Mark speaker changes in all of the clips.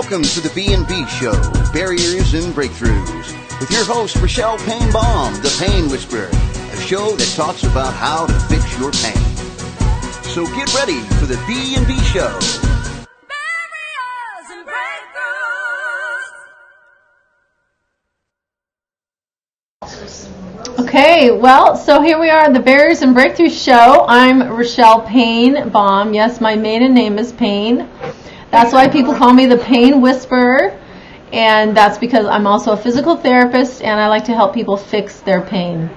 Speaker 1: Welcome to the B&B Show, Barriers and Breakthroughs, with your host, Rochelle Payne-Baum, the Pain Whisperer, a show that talks about how to fix your pain. So get ready for the B&B Show.
Speaker 2: Barriers and Breakthroughs.
Speaker 3: Okay, well, so here we are on the Barriers and Breakthroughs show. I'm Rochelle Payne-Baum. Yes, my maiden name is Payne. That's why people call me the Pain Whisperer, and that's because I'm also a physical therapist, and I like to help people fix their pain.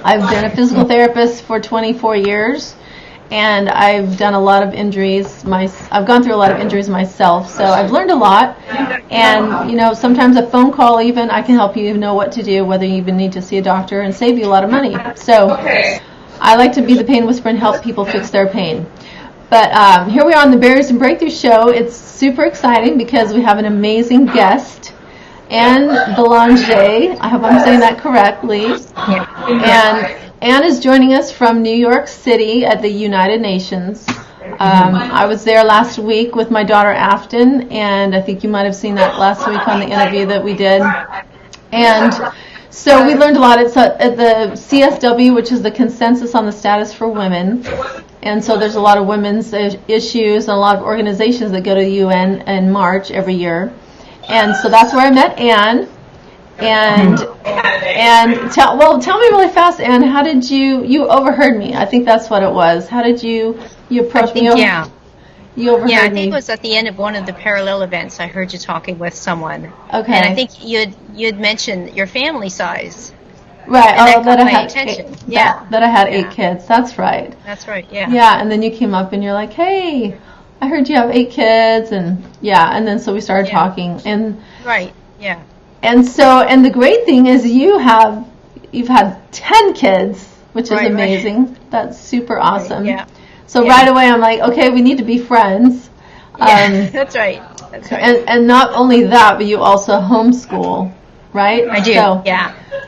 Speaker 3: I've been a physical therapist for 24 years, and I've done a lot of injuries. I've gone through a lot of injuries myself, so I've learned a lot. And, you know, sometimes a phone call even, I can help you know what to do, whether you even need to see a doctor, and save you a lot of money. So I like to be the Pain Whisperer and help people fix their pain. But here we are on the Barriers and Breakthroughs show. It's super exciting because we have an amazing guest, Anne Belanger. I hope I'm saying that correctly. And Anne is joining us from New York City at the United Nations. I was there last week with my daughter Afton, and I think you might have seen that last week on the interview that we did. And so we learned a lot. It's at the CSW, which is the Consensus on the Status for Women. And so there's a lot of women's issues and a lot of organizations that go to the UN in March every year. And so that's where I met Anne. And tell me really fast, Anne, how did you overheard me? I think that's what it was. How did you approach me?
Speaker 4: Yeah.
Speaker 3: You overheard me.
Speaker 4: Yeah, I think it was at the end of one of the parallel events. I heard you talking with someone.
Speaker 3: Okay.
Speaker 4: And I think you had mentioned your family size.
Speaker 3: Right.
Speaker 4: And that
Speaker 3: I
Speaker 4: caught my
Speaker 3: had
Speaker 4: attention.
Speaker 3: That I had 8 kids. That's right.
Speaker 4: That's right. Yeah.
Speaker 3: Yeah, and then you came up and you're like, "Hey, I heard you have 8 kids," and then so we started talking, and
Speaker 4: right. Yeah.
Speaker 3: And the great thing is you've had 10 kids, which is amazing. Right. That's super awesome.
Speaker 4: Right. Yeah.
Speaker 3: So right away I'm like, okay, we need to be friends.
Speaker 4: Yeah, that's right. That's right.
Speaker 3: And not only that, but you also homeschool, right?
Speaker 4: I do.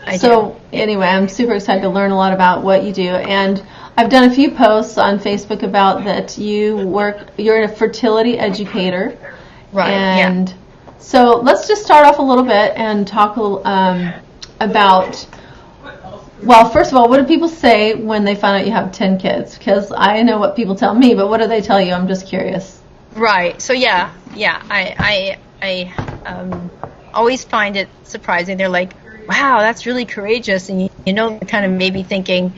Speaker 4: I do.
Speaker 3: Anyway, I'm super excited to learn a lot about what you do, and I've done a few posts on Facebook about that you're a fertility educator.
Speaker 4: Right.
Speaker 3: And so let's just start off a little bit and talk about, well, first of all, what do people say when they find out you have 10 kids? Because I know what people tell me, but what do they tell you? I'm just curious.
Speaker 4: Right. So I always find it surprising. They're like, wow, that's really courageous, and you know, kind of maybe thinking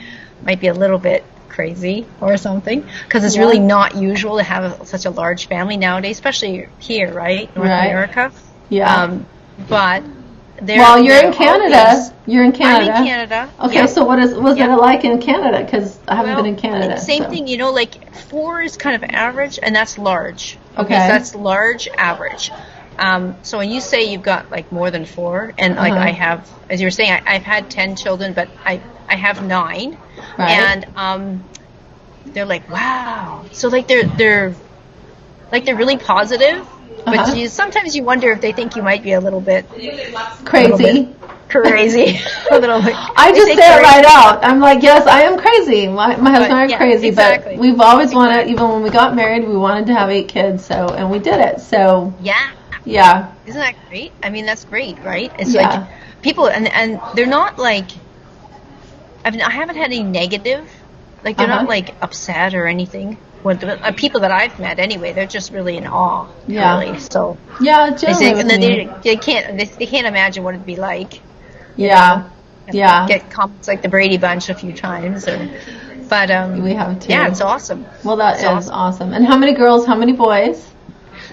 Speaker 4: might be a little bit crazy or something, because it's really not usual to have such a large family nowadays, especially here, right, North America. Yeah. But
Speaker 3: you're in Canada. You're in Canada.
Speaker 4: I'm in Canada.
Speaker 3: Okay,
Speaker 4: yeah.
Speaker 3: So what was it like in Canada? Because I haven't been in Canada.
Speaker 4: Same thing, you know, like 4 is kind of average, and that's large.
Speaker 3: Okay.
Speaker 4: So that's large average. So when you say you've got like more than 4, and like I have, as you were saying, I've had 10 children, but I have 9, right. And they're like, wow. So like they're really positive, but sometimes you wonder if they think you might be a little bit
Speaker 3: crazy.
Speaker 4: Crazy. A little bit.
Speaker 3: I just say it right out. I'm like, yes, I am crazy. My husband and I are crazy, exactly. But we've always wanted, even when we got married, we wanted to have 8 kids, and we did it. So yeah.
Speaker 4: Isn't that great? I mean, that's great, right? It's like people, and they're not like, I haven't had any negative, like they're not like upset or anything. People that I've met anyway, they're just really in awe.
Speaker 3: Yeah.
Speaker 4: Really. So
Speaker 3: they
Speaker 4: can't imagine what it'd be like.
Speaker 3: Yeah. Yeah.
Speaker 4: Get comments like the Brady Bunch a few times, but
Speaker 3: we have 2.
Speaker 4: Yeah, it's awesome.
Speaker 3: Well, that is awesome. And how many girls? How many boys?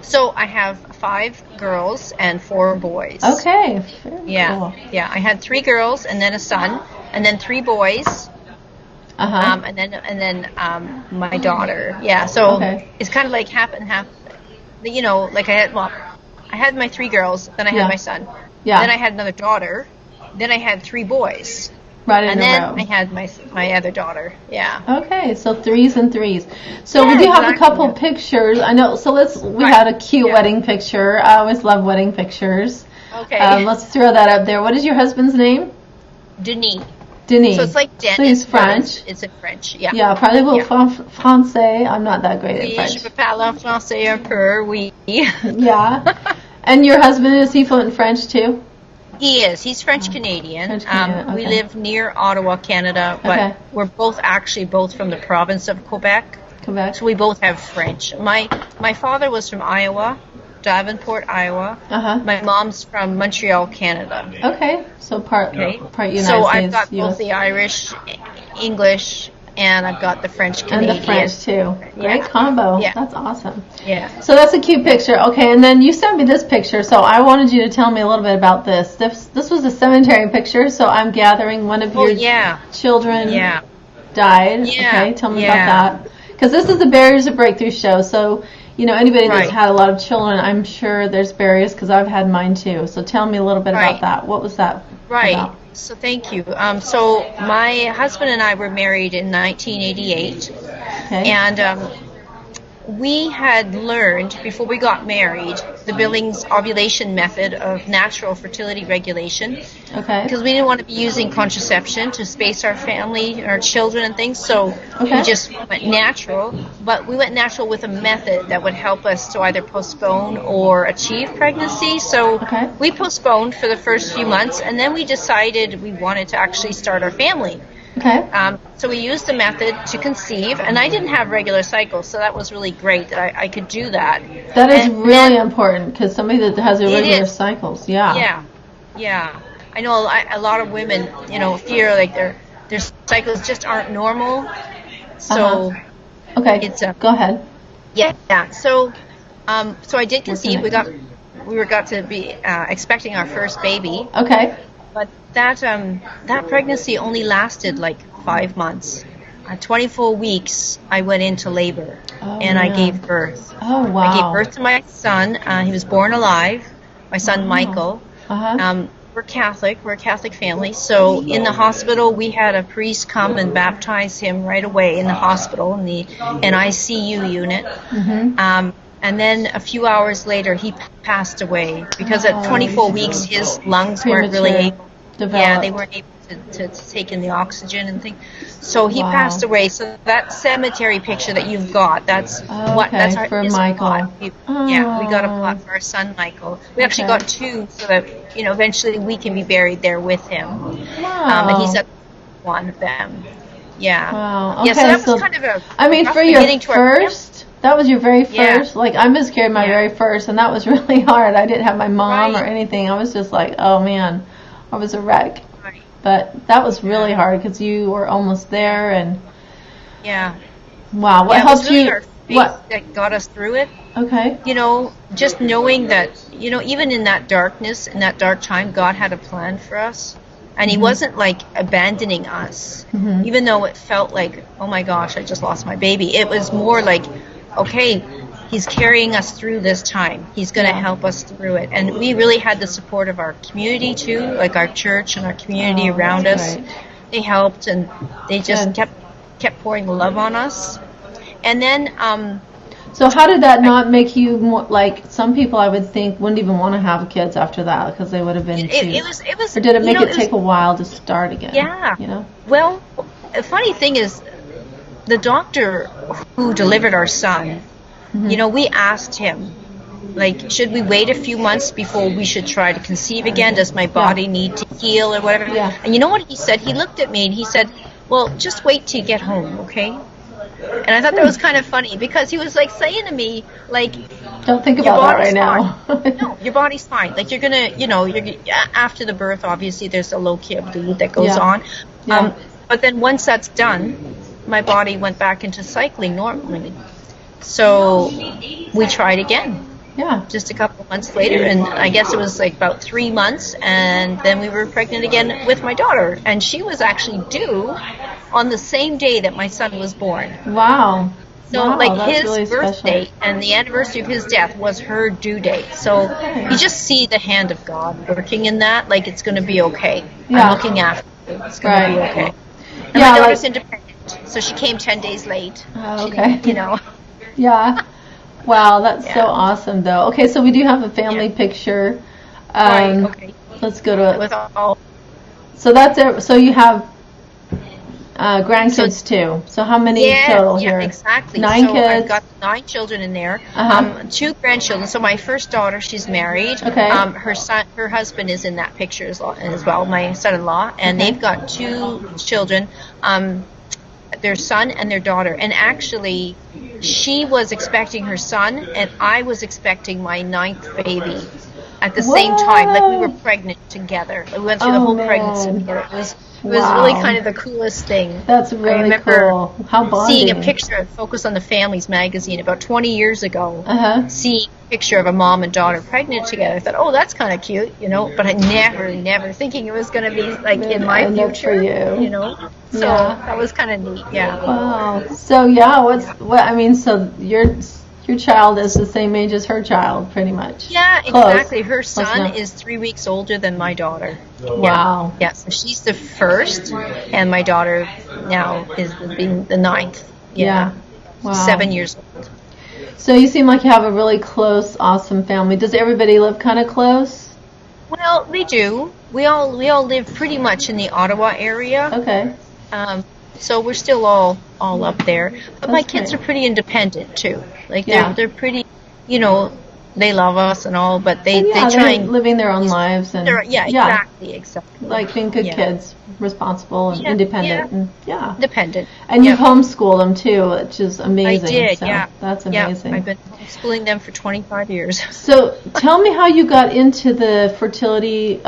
Speaker 4: So I have 5 girls and 4 boys.
Speaker 3: Okay. Very cool.
Speaker 4: Yeah. I had 3 girls and then a son, and then 3 boys. And then my daughter. Yeah. So it's kind of like half and half. You know, like I had my 3 girls, then I had my son. Yeah. Then I had another daughter. Then I had 3 boys.
Speaker 3: Right in
Speaker 4: and
Speaker 3: a
Speaker 4: then
Speaker 3: row.
Speaker 4: I had my other daughter. Yeah.
Speaker 3: Okay, so 3s and 3s. So we do have a couple pictures. I know. So we had a cute wedding picture. I always love wedding pictures.
Speaker 4: Okay.
Speaker 3: Let's throw that up there. What is your husband's name?
Speaker 4: Denis.
Speaker 3: Denis.
Speaker 4: So it's like Dennis.
Speaker 3: So he's French.
Speaker 4: It's in French. Yeah.
Speaker 3: Yeah, parlez-vous français? I'm not that great at French.
Speaker 4: Je parle français un peu, oui.
Speaker 3: Yeah. And your husband, is he fluent in French too?
Speaker 4: He is. He's French-Canadian.
Speaker 3: French-Canadian,
Speaker 4: We
Speaker 3: okay.
Speaker 4: live near Ottawa, Canada, but
Speaker 3: Okay.
Speaker 4: we're both from the province of Quebec.
Speaker 3: Quebec.
Speaker 4: So we both have French. My father was from Iowa, Davenport, Iowa.
Speaker 3: Uh-huh.
Speaker 4: My mom's from Montreal, Canada.
Speaker 3: Okay. So part United States.
Speaker 4: So I've got
Speaker 3: US.
Speaker 4: both the Irish, English, and I've got the French-Canadian.
Speaker 3: And the French too. Great combo. Yeah. That's awesome.
Speaker 4: Yeah.
Speaker 3: So that's a cute picture. Okay, and then you sent me this picture, so I wanted you to tell me a little bit about this. This was a cemetery picture, so I'm gathering one of your children died.
Speaker 4: Yeah.
Speaker 3: Okay, tell me about that. Because this is the Barriers and Breakthroughs show, so anybody that's had a lot of children, I'm sure there's barriers because I've had mine too. So tell me a little bit about that. What was that about?
Speaker 4: So thank you. So my husband and I were married in 1988, and we had learned before we got married the Billings ovulation method of natural fertility regulation.
Speaker 3: Okay.
Speaker 4: Because we didn't want to be using contraception to space our family, our children and things, so we just went natural. But we went natural with a method that would help us to either postpone or achieve pregnancy. So we postponed for the first few months, and then we decided we wanted to actually start our family.
Speaker 3: Okay.
Speaker 4: So we used the method to conceive, and I didn't have regular cycles, so that was really great that I could do that.
Speaker 3: That is really important because somebody that has irregular cycles,
Speaker 4: Yeah. I know a lot of women, fear like their cycles just aren't normal. So
Speaker 3: okay, go ahead.
Speaker 4: Yeah. So I did conceive. We got to be expecting our first baby.
Speaker 3: Okay.
Speaker 4: But that pregnancy only lasted like 5 months. 24 weeks, I went into labor, and I gave birth.
Speaker 3: Oh, wow.
Speaker 4: I gave birth to my son. He was born alive, my son Michael. We're Catholic. We're a Catholic family. So in the hospital, we had a priest come and baptize him right away in the hospital, in the NICU unit. And then a few hours later, he passed away because at 24 weeks, his lungs weren't really able. They weren't able to take in the oxygen and things. So he passed away. So that cemetery picture that you've got, that's that's
Speaker 3: for Michael.
Speaker 4: Plot. We got a plot for our son Michael. We actually got two so that eventually we can be buried there with him.
Speaker 3: Wow.
Speaker 4: And he's at one of them. Yeah.
Speaker 3: Wow. Okay,
Speaker 4: so that was kind of a.
Speaker 3: I mean, for your first. That was your very first? Like, I miscarried my very first, and that was really hard. I didn't have my mom or anything. I was just like, oh, man, I was a wreck. But that was really hard because you were almost there, and... Wow, what helped you...
Speaker 4: Our faith that got us through it.
Speaker 3: Okay.
Speaker 4: Just knowing that, even in that darkness, in that dark time, God had a plan for us. And he wasn't, like, abandoning us, even though it felt like, oh, my gosh, I just lost my baby. It was more like... okay, he's carrying us through this time. He's going to help us through it. And we really had the support of our community, too, like our church and our community around us. Right. They helped, and they just kept pouring love on us. And then...
Speaker 3: so how did that not make you more, like, some people I would think wouldn't even want to have kids after that because they would have been
Speaker 4: it was,
Speaker 3: or did it make it take a while to start again?
Speaker 4: Yeah. Well, the funny thing is, the doctor who delivered our son, we asked him, like, should we wait a few months before we should try to conceive again? Does my body need to heal or whatever?
Speaker 3: Yeah.
Speaker 4: And you know what he said? He looked at me and he said, well, just wait till you get home, okay? And I thought that was kind of funny because he was like saying to me, like,
Speaker 3: don't think about that right now.
Speaker 4: No, your body's fine. Like, you're gonna, after the birth, obviously there's a low key of bleed that goes on.
Speaker 3: Yeah.
Speaker 4: But then once that's done, my body went back into cycling normally. So we tried again.
Speaker 3: Yeah.
Speaker 4: Just a couple of months later, and I guess it was like about 3 months, and then we were pregnant again with my daughter. And she was actually due on the same day that my son was born.
Speaker 3: Wow.
Speaker 4: So his really birth date and the anniversary of his death was her due date. So you just see the hand of God working in that, like it's going to be okay.
Speaker 3: Yeah.
Speaker 4: I'm looking after you. It's going to be okay. And my daughter's independent. So she came 10 days late.
Speaker 3: Oh, okay.
Speaker 4: Yeah.
Speaker 3: Wow, that's so awesome, though. Okay, so we do have a family picture.
Speaker 4: Okay.
Speaker 3: Let's go to it.
Speaker 4: With all.
Speaker 3: So that's it. So you have grandkids too. So how many total here?
Speaker 4: Yeah, exactly.
Speaker 3: 9 kids.
Speaker 4: I've got 9 children in there. 2 grandchildren. So my first daughter, she's married.
Speaker 3: Okay.
Speaker 4: Her husband is in that picture as well, my son-in-law, and they've got 2 children. Their son and their daughter. And actually, she was expecting her son, and I was expecting my 9th baby at the same time. Like, we were pregnant together. We went through the whole pregnancy together. It was really kind of the coolest thing.
Speaker 3: That's really cool. How bonding.
Speaker 4: Seeing a picture of Focus on the Families magazine about 20 years ago, seeing a picture of a mom and daughter pregnant together. I thought, oh, that's kind of cute, but I never thinking it was going to be like in my future,
Speaker 3: for you.
Speaker 4: So that was kind of neat,
Speaker 3: Wow. So so your child is the same age as her child, pretty much.
Speaker 4: Yeah, exactly. Her son is 3 weeks older than my daughter.
Speaker 3: Wow.
Speaker 4: Yeah, so she's the first, and my daughter now is being the 9th.
Speaker 3: Yeah. Wow.
Speaker 4: 7 years old.
Speaker 3: So you seem like you have a really close, awesome family. Does everybody live kind of close?
Speaker 4: Well, they do. We all live pretty much in the Ottawa area.
Speaker 3: Okay.
Speaker 4: So we're still all up there. But my kids are pretty independent too. Like they're pretty, they love us and all, but they try and
Speaker 3: living their own lives and
Speaker 4: exactly.
Speaker 3: Like being good kids, responsible and independent
Speaker 4: dependent.
Speaker 3: And you homeschool them too, which is amazing.
Speaker 4: I did,
Speaker 3: so that's amazing.
Speaker 4: I've been homeschooling them for 25 years.
Speaker 3: So tell me how you got into the fertility,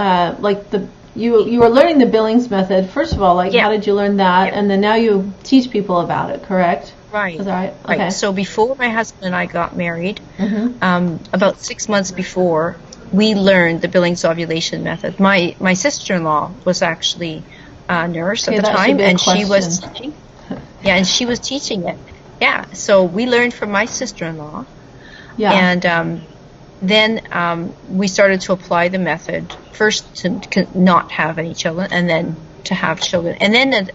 Speaker 3: you were learning the Billings Method. First of all, how did you learn that? And then now you teach people about it, correct?
Speaker 4: Right.
Speaker 3: Is that right? Okay.
Speaker 4: Right. So before my husband and I got married, about 6 months before, we learned the Billings ovulation method. My sister-in-law was actually a nurse at the time, and she was teaching. And she was teaching it. Yeah. So we learned from my sister-in-law. Yeah. And then we started to apply the method, first to not have any children, and then to have children. And then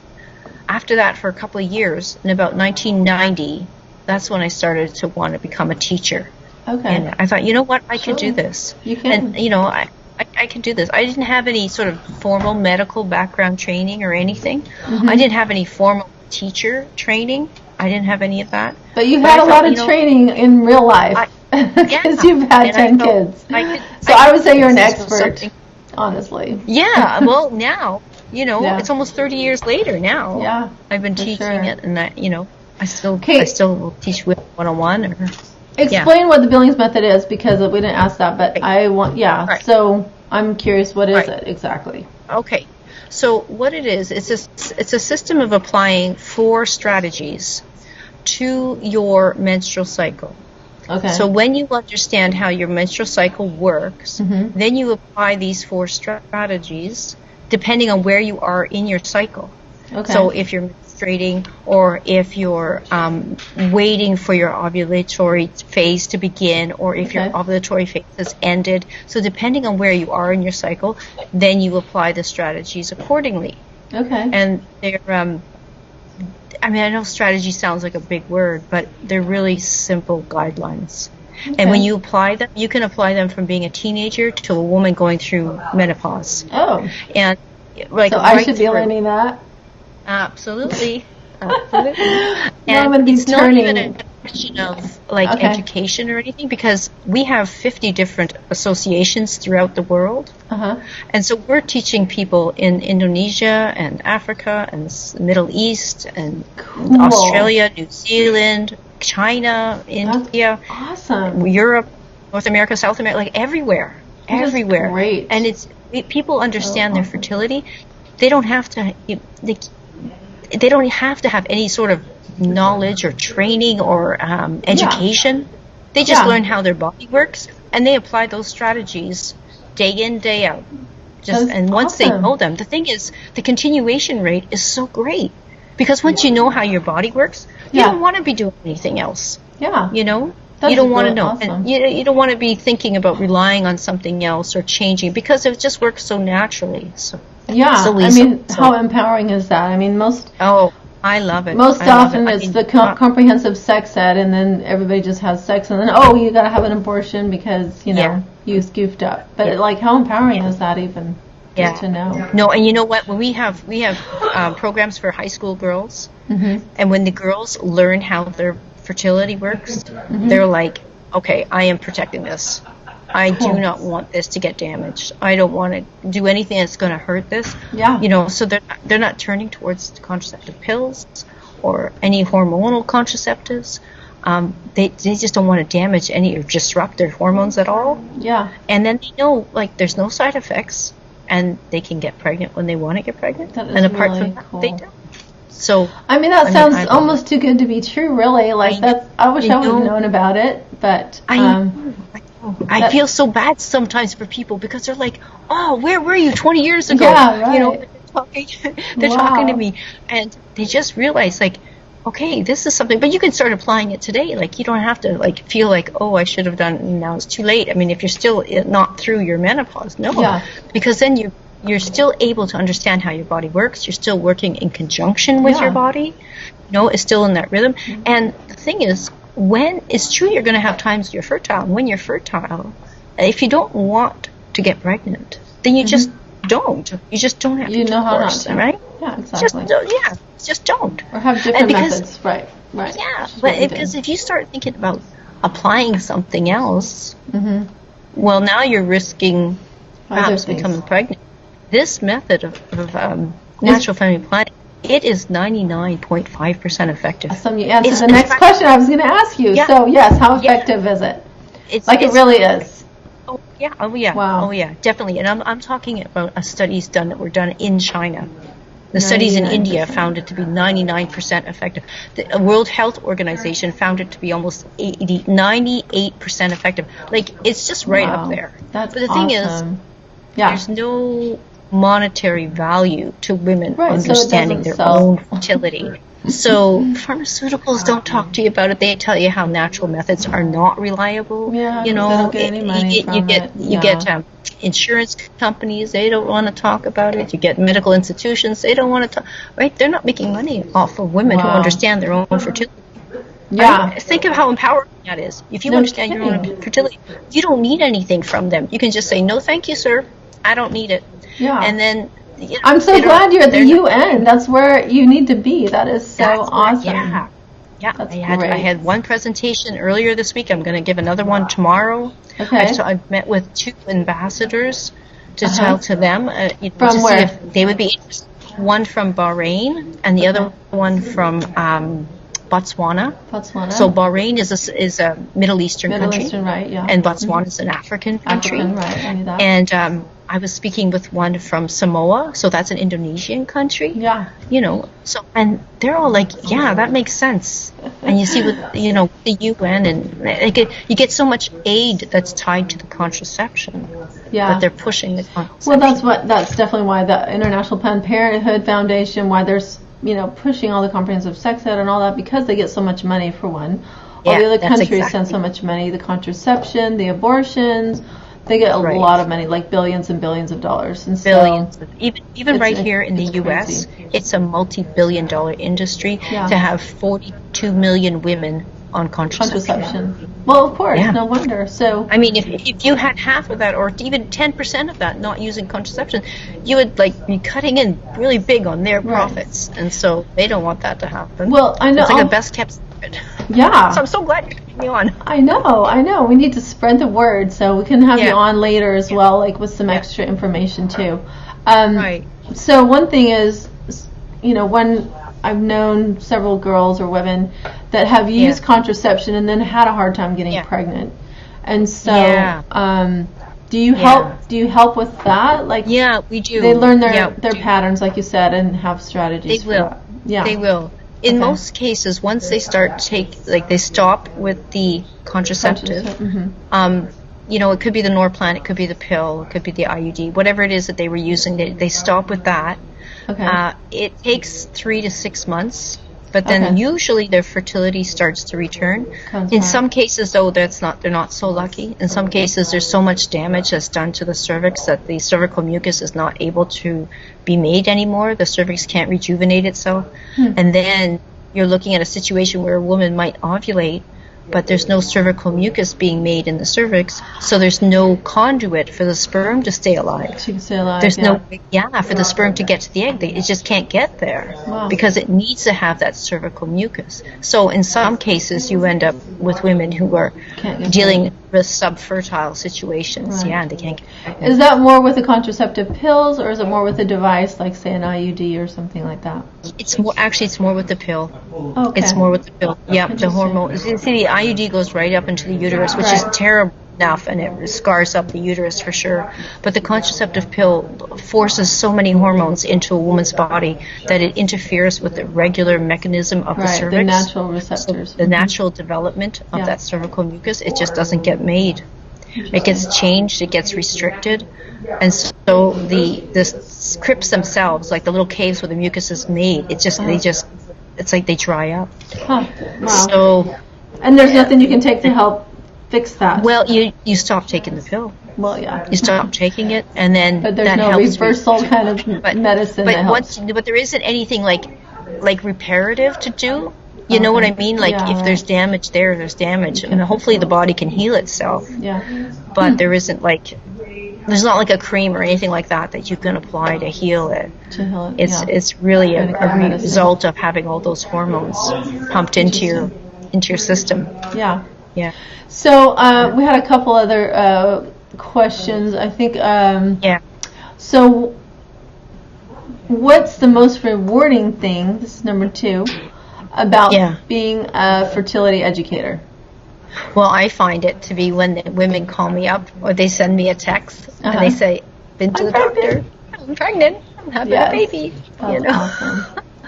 Speaker 4: after that, for a couple of years, in about 1990, that's when I started to want to become a teacher.
Speaker 3: Okay.
Speaker 4: And I thought, you know what, I can do this.
Speaker 3: You can.
Speaker 4: And, I can do this. I didn't have any sort of formal medical background training or anything. I didn't have any formal teacher training. I didn't have any of that.
Speaker 3: But you had a lot of training in real life. Because you've had 10 kids. I would say you're an expert, honestly.
Speaker 4: Yeah, well, now, it's almost 30 years later now.
Speaker 3: Yeah,
Speaker 4: I've been teaching it, and that, I still will teach with 101.
Speaker 3: Explain what the Billings Method is, because we didn't ask that, but I want, so I'm curious, what is it exactly?
Speaker 4: Okay, so what it is, it's a system of applying 4 strategies to your menstrual cycle.
Speaker 3: Okay.
Speaker 4: So when you understand how your menstrual cycle works, then you apply these 4 strategies depending on where you are in your cycle. Okay. So if you're menstruating, or if you're waiting for your ovulatory phase to begin, or if your ovulatory phase has ended. So depending on where you are in your cycle, then you apply the strategies accordingly.
Speaker 3: Okay.
Speaker 4: And they're I know strategy sounds like a big word, but they're really simple guidelines. Okay. And when you apply them, you can apply them from being a teenager to a woman going through menopause.
Speaker 3: Oh.
Speaker 4: And
Speaker 3: so I should be learning that?
Speaker 4: Absolutely. Absolutely.
Speaker 3: And it's not
Speaker 4: even a question of education or anything, because we have 50 different associations throughout the world. And so we're teaching people in Indonesia and Africa and the Middle East and Australia, New Zealand, China, India, Europe, North America, South America, everywhere. Everywhere.
Speaker 3: Great.
Speaker 4: And people understand their fertility. They don't have to they don't have to have any sort of knowledge or training or education. They just learn how their body works, and they apply those strategies day in, day out. And once they know them, the thing is, the continuation rate is so great, because once you know how your body works, you don't want to be doing anything else.
Speaker 3: Yeah.
Speaker 4: You don't want to know. Awesome. And you don't want to be thinking about relying on something else or changing, because it just works so naturally. So how empowering is that?
Speaker 3: I
Speaker 4: love it.
Speaker 3: Most often it's the comprehensive sex ed, and then everybody just has sex, and then, you got to have an abortion because, you goofed up. But, how empowering is that even? Good to know.
Speaker 4: No, and you know what? When we have programs for high school girls, and when the girls learn how their fertility works, they're like, okay, I am protecting this. I do not want this to get damaged. I don't want to do anything that's going to hurt this.
Speaker 3: Yeah.
Speaker 4: You know, so they're not turning towards contraceptive pills or any hormonal contraceptives. They just don't want to damage any or disrupt their hormones at all.
Speaker 3: Yeah.
Speaker 4: And then they know, like, there's no side effects, and they can get pregnant when they want to get pregnant.
Speaker 3: That is
Speaker 4: and apart
Speaker 3: really
Speaker 4: from that,
Speaker 3: cool.
Speaker 4: they don't. So
Speaker 3: that sounds almost too good to be true, really. Like, I wish I would have known about it, but
Speaker 4: I feel so bad sometimes for people because they're like, "Oh, where were you 20 years ago?"
Speaker 3: Yeah, right.
Speaker 4: You know, they're talking to me, and they just realize, like, okay, this is something. But you can start applying it today. Like, you don't have to like feel like, oh, I should have done it, and now it's too late. I mean, if you're still not through your menopause, because then you're still able to understand how your body works. You're still working in conjunction with your body. You know, it's still in that rhythm. And the thing is, when it's true, you're going to have times you're fertile. When you're fertile, if you don't want to get pregnant, then you just don't. You just don't have to.
Speaker 3: You know how not to,
Speaker 4: right?
Speaker 3: Yeah, exactly.
Speaker 4: Just don't.
Speaker 3: Or have different methods, right?
Speaker 4: Yeah, but because if you start thinking about applying something else, well, now you're risking perhaps becoming pregnant. This method of natural family planning, it is 99.5% effective.
Speaker 3: Awesome. You answered the next question I was going to ask you. Yeah. So, yes, how effective is it? It really is.
Speaker 4: Oh, yeah. Oh, yeah.
Speaker 3: Wow.
Speaker 4: Oh, yeah, definitely. And I'm talking about studies that were done in China. The studies in India found it to be 99% effective. The World Health Organization found it to be almost 98% effective. Like, it's just right up there.
Speaker 3: That's
Speaker 4: but the thing is, there's no monetary value to women understanding their own fertility. So pharmaceuticals don't talk to you about it. They tell you how natural methods are not reliable.
Speaker 3: Yeah,
Speaker 4: you know,
Speaker 3: they don't get any money from it.
Speaker 4: You get insurance companies. They don't want to talk about it. You get medical institutions. They don't want to talk. Right? They're not making money off of women who understand their own fertility.
Speaker 3: Yeah.
Speaker 4: I mean, think of how empowering that is. If you understand your own fertility, you don't need anything from them. You can just say, "No, thank you, sir. I don't need it."
Speaker 3: Yeah.
Speaker 4: And then
Speaker 3: I'm so glad you're at the UN. That's where you need to be. That is so awesome.
Speaker 4: Yeah.
Speaker 3: That's
Speaker 4: I had one presentation earlier this week. I'm going to give another one tomorrow.
Speaker 3: Okay.
Speaker 4: I've met with 2 ambassadors to tell to them
Speaker 3: from
Speaker 4: to
Speaker 3: where?
Speaker 4: see if they would be interested. One from Bahrain and the other one from Botswana. So Bahrain is a Middle Eastern country.
Speaker 3: Right, yeah.
Speaker 4: And Botswana is an African country.
Speaker 3: Right, I knew that.
Speaker 4: And I was speaking with one from Samoa, so that's an Indonesian country.
Speaker 3: Yeah.
Speaker 4: You know, and they're all like, yeah, that makes sense. And you see with, the UN and you get so much aid that's tied to the contraception.
Speaker 3: Yeah.
Speaker 4: That they're pushing the contraception.
Speaker 3: Well, that's definitely why the International Planned Parenthood Foundation, why there's, pushing all the comprehensive sex ed and all that, because they get so much money for one. All the other countries send so much money, the contraception, the abortions. They get a lot of money, like billions and billions of dollars. And
Speaker 4: billions. Even right here in the U.S., it's a multi-billion-dollar industry to have 42 million women on contraception.
Speaker 3: Well, of course, no wonder. So
Speaker 4: I mean, if you had half of that, or even 10% of that not using contraception, you would be cutting in really big on their profits, and so they don't want that to happen.
Speaker 3: Well, I know
Speaker 4: it's like a best kept secret.
Speaker 3: Yeah.
Speaker 4: So I'm so glad you're having me on.
Speaker 3: I know. We need to spread the word, so we can have you on later as well, with some extra information too.
Speaker 4: Right.
Speaker 3: So one thing is, when I've known several girls or women that have used contraception and then had a hard time getting pregnant, and so do you help? Do you help with that?
Speaker 4: We do.
Speaker 3: They learn their patterns, like you said, and have strategies.
Speaker 4: They will.
Speaker 3: For that. Yeah,
Speaker 4: they will. In most cases, once they start they stop with the contraceptive. It could be the Norplant, it could be the pill, it could be the IUD, whatever it is that they were using. They stop with that.
Speaker 3: Okay.
Speaker 4: It takes 3 to 6 months, but then usually their fertility starts to return. In some cases, though, they're not so lucky. In some cases, there's so much damage that's done to the cervix that the cervical mucus is not able to be made anymore. The cervix can't rejuvenate itself. And then you're looking at a situation where a woman might ovulate, but there's no cervical mucus being made in the cervix, so there's no conduit for the sperm to stay alive.
Speaker 3: She can stay alive.
Speaker 4: There's no for the sperm to get to the egg. It just can't get there because it needs to have that cervical mucus. So in some cases, you end up with women who are dealing with subfertile situations.
Speaker 3: Right.
Speaker 4: Yeah, and they can't get pregnant.
Speaker 3: Is that more with the contraceptive pills, or is it more with a device like, say, an IUD or something like that?
Speaker 4: It's more with the pill.
Speaker 3: Okay.
Speaker 4: It's more with the pill. Yeah, the hormone. You see, the IUD goes right up into the uterus, which is terrible enough, and it scars up the uterus for sure. But the contraceptive pill forces so many hormones into a woman's body that it interferes with the regular mechanism of the cervix.
Speaker 3: The natural receptors.
Speaker 4: So the natural development of that cervical mucus, it just doesn't get made. It gets changed, it gets restricted. And so the crypts themselves, like the little caves where the mucus is made, it's like they dry up.
Speaker 3: Huh. Wow.
Speaker 4: So,
Speaker 3: and there's nothing you can take to help fix that.
Speaker 4: Well, you stop taking the pill.
Speaker 3: Well, yeah.
Speaker 4: You stop taking it, and then
Speaker 3: but there's
Speaker 4: that
Speaker 3: no
Speaker 4: helps
Speaker 3: reversal kind of medicine that helps.
Speaker 4: But there isn't anything like reparative to do. You know what I mean? Like if there's damage there's damage, and hopefully the body can heal itself.
Speaker 3: Yeah.
Speaker 4: But there isn't there's not like a cream or anything like that you can apply to heal it. It's really a result of having all those hormones pumped into your system.
Speaker 3: Yeah.
Speaker 4: Yeah.
Speaker 3: So we had a couple other questions. I think. So, what's the most rewarding thing? This is number 2 about being a fertility educator.
Speaker 4: Well, I find it to be when the women call me up or they send me a text and they say, "Been to the doctor. I'm pregnant. I'm having a baby."
Speaker 3: That's awesome.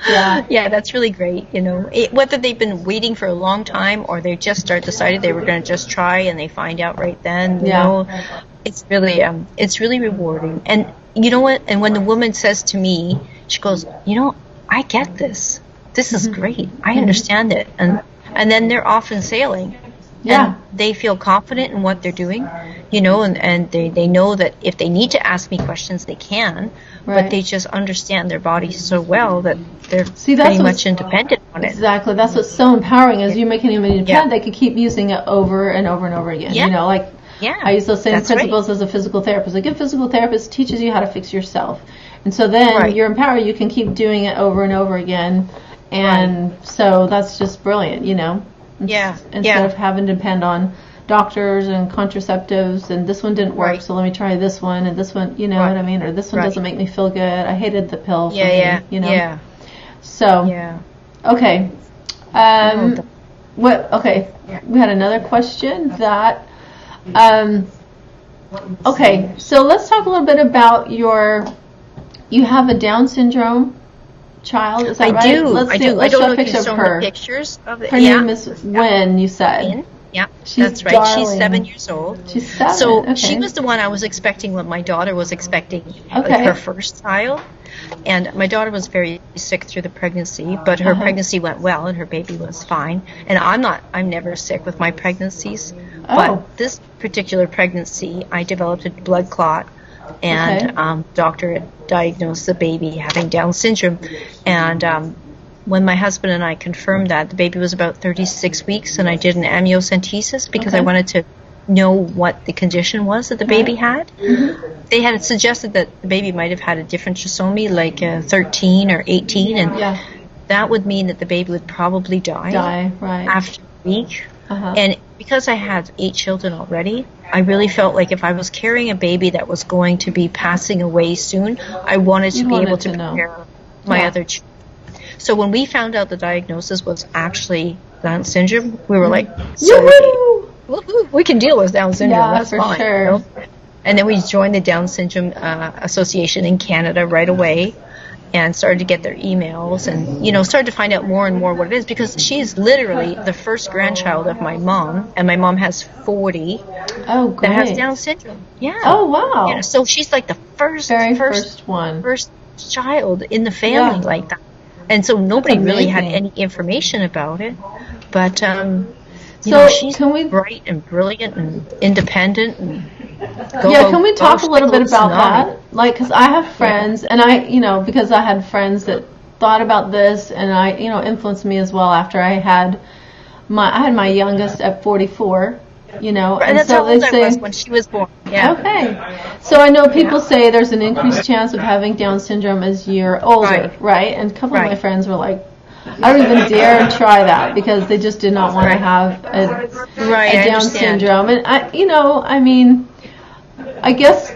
Speaker 4: Yeah, that's really great. Whether they've been waiting for a long time or they just decided they were going to just try and they find out right then. You know, it's really rewarding. And you know what? And when the woman says to me, she goes, "I get this. This is great. I understand it." And then they're off and sailing. And they feel confident in what they're doing, and they know that if they need to ask me questions, they can, but they just understand their body so well that they're pretty much independent on it.
Speaker 3: Exactly. That's what's so empowering is you making them independent. They could keep using it over and over and over again. I use those same principles as a physical therapist. A good physical therapist teaches you how to fix yourself. And so then you're empowered. You can keep doing it over and over again. And so that's just brilliant, Instead of having to depend on doctors and contraceptives, and this one didn't work, so let me try this one, and this one, what I mean? Or this one doesn't make me feel good. I hated the pill. So, okay. We had another question that, okay, so let's talk a little bit about you have a Down syndrome child, is that right?
Speaker 4: I do.
Speaker 3: Let's show a picture of her.
Speaker 4: Pictures of it.
Speaker 3: Her name is Wen, you said.
Speaker 4: Wen. Yeah, that's right.
Speaker 3: Darling.
Speaker 4: She's 7 years old.
Speaker 3: She's 7.
Speaker 4: So she was the one I was expecting when my daughter was expecting her first child. And my daughter was very sick through the pregnancy, but her pregnancy went well and her baby was fine. And I'm never sick with my pregnancies. But this particular pregnancy, I developed a blood clot. And doctor diagnosed the baby having Down syndrome. And when my husband and I confirmed that, the baby was about 36 weeks, and I did an amniocentesis because I wanted to know what the condition was that the baby had. They had suggested that the baby might have had a different trisomy, like 13 or 18, and that would mean that the baby would probably die after a week. And because I had 8 children already, I really felt like if I was carrying a baby that was going to be passing away soon, I wanted to be able to prepare my other children. So when we found out the diagnosis was actually Down syndrome, we were like, woohoo! We can deal with Down syndrome. That's
Speaker 3: for
Speaker 4: fine.
Speaker 3: Sure.
Speaker 4: And then we joined the Down Syndrome Association in Canada right away, and started to get their emails, and started to find out more and more what it is, because she's literally the first grandchild of my mom, and my mom has 40 that has Down syndrome. Yeah.
Speaker 3: Oh wow.
Speaker 4: Yeah. So she's like the first child in the family like that, and so nobody really had any information about it, but she's bright and brilliant and independent and
Speaker 3: can we talk a little bit about that? Like, because I have friends, and because I had friends that thought about this, and influenced me as well after I had I had my youngest at 44. And
Speaker 4: that's
Speaker 3: so
Speaker 4: how old
Speaker 3: they
Speaker 4: I
Speaker 3: say,
Speaker 4: was when she was born. Yeah.
Speaker 3: Okay. So I know people say there's an increased chance of having Down syndrome as you're older, right? And a couple of my friends were like, I don't even dare try that because they just did not want to have a Down syndrome. And I guess,